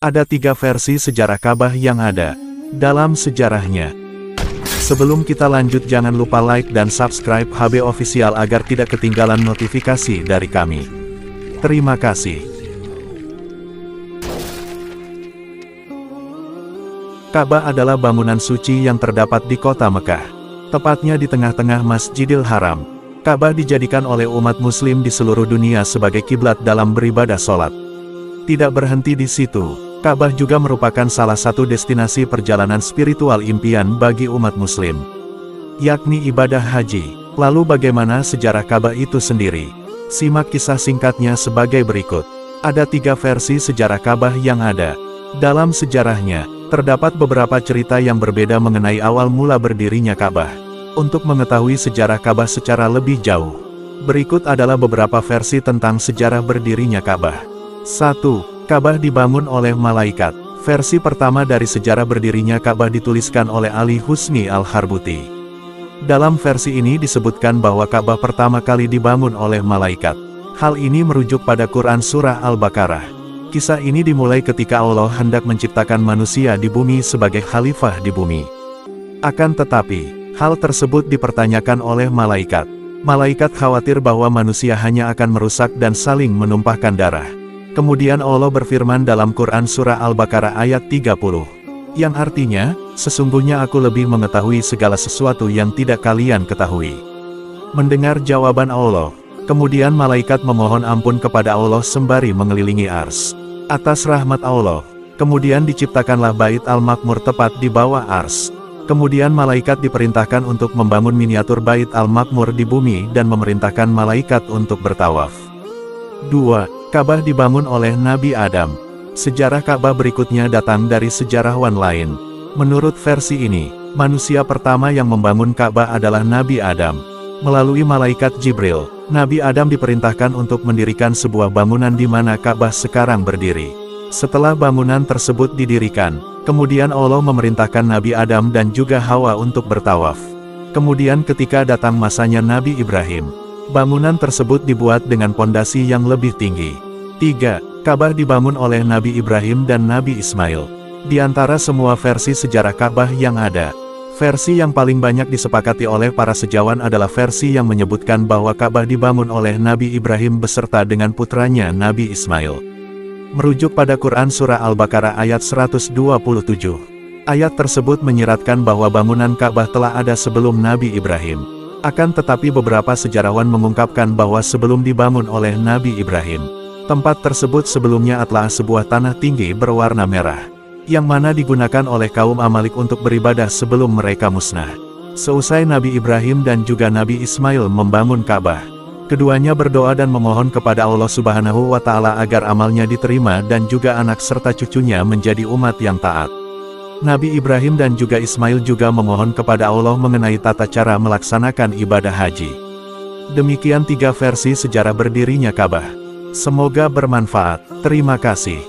Ada 3 versi sejarah Ka'bah yang ada dalam sejarahnya. Sebelum kita lanjut, jangan lupa like dan subscribe HB Official agar tidak ketinggalan notifikasi dari kami. Terima kasih. Ka'bah adalah bangunan suci yang terdapat di kota Mekah, tepatnya di tengah-tengah Masjidil Haram. Ka'bah dijadikan oleh umat muslim di seluruh dunia sebagai kiblat dalam beribadah sholat. Tidak berhenti di situ, Ka'bah juga merupakan salah satu destinasi perjalanan spiritual impian bagi umat muslim, yakni ibadah haji. Lalu bagaimana sejarah Ka'bah itu sendiri? Simak kisah singkatnya sebagai berikut. Ada 3 versi sejarah Ka'bah yang ada dalam sejarahnya. Terdapat beberapa cerita yang berbeda mengenai awal mula berdirinya Ka'bah. Untuk mengetahui sejarah Ka'bah secara lebih jauh, berikut adalah beberapa versi tentang sejarah berdirinya Ka'bah. 1. Ka'bah dibangun oleh malaikat. Versi pertama dari sejarah berdirinya Ka'bah dituliskan oleh Ali Husni Al-Harbuti. Dalam versi ini disebutkan bahwa Ka'bah pertama kali dibangun oleh malaikat. Hal ini merujuk pada Quran Surah Al-Baqarah. Kisah ini dimulai ketika Allah hendak menciptakan manusia di bumi sebagai khalifah di bumi. Akan tetapi, hal tersebut dipertanyakan oleh malaikat. Malaikat khawatir bahwa manusia hanya akan merusak dan saling menumpahkan darah. Kemudian Allah berfirman dalam Quran Surah Al-Baqarah ayat 30. Yang artinya, sesungguhnya aku lebih mengetahui segala sesuatu yang tidak kalian ketahui. Mendengar jawaban Allah, kemudian malaikat memohon ampun kepada Allah sembari mengelilingi ars. Atas rahmat Allah, kemudian diciptakanlah Bait Al-Maqmur tepat di bawah ars. Kemudian malaikat diperintahkan untuk membangun miniatur Bait Al-Maqmur di bumi dan memerintahkan malaikat untuk bertawaf. 2. Ka'bah dibangun oleh Nabi Adam. Sejarah Ka'bah berikutnya datang dari sejarawan lain. Menurut versi ini, manusia pertama yang membangun Ka'bah adalah Nabi Adam. Melalui malaikat Jibril, Nabi Adam diperintahkan untuk mendirikan sebuah bangunan di mana Ka'bah sekarang berdiri. Setelah bangunan tersebut didirikan, kemudian Allah memerintahkan Nabi Adam dan juga Hawa untuk bertawaf. Kemudian ketika datang masanya Nabi Ibrahim, bangunan tersebut dibuat dengan pondasi yang lebih tinggi. 3. Ka'bah dibangun oleh Nabi Ibrahim dan Nabi Ismail. Di antara semua versi sejarah Ka'bah yang ada, versi yang paling banyak disepakati oleh para sejarawan adalah versi yang menyebutkan bahwa Ka'bah dibangun oleh Nabi Ibrahim beserta dengan putranya Nabi Ismail. Merujuk pada Quran Surah Al-Baqarah ayat 127. Ayat tersebut menyiratkan bahwa bangunan Ka'bah telah ada sebelum Nabi Ibrahim. Akan tetapi beberapa sejarawan mengungkapkan bahwa sebelum dibangun oleh Nabi Ibrahim, tempat tersebut sebelumnya adalah sebuah tanah tinggi berwarna merah, yang mana digunakan oleh kaum Amalek untuk beribadah sebelum mereka musnah. Seusai Nabi Ibrahim dan juga Nabi Ismail membangun Ka'bah, keduanya berdoa dan memohon kepada Allah Subhanahu wa Ta'ala agar amalnya diterima dan juga anak serta cucunya menjadi umat yang taat. Nabi Ibrahim dan juga Ismail juga memohon kepada Allah mengenai tata cara melaksanakan ibadah haji. Demikian 3 versi sejarah berdirinya Ka'bah. Semoga bermanfaat. Terima kasih.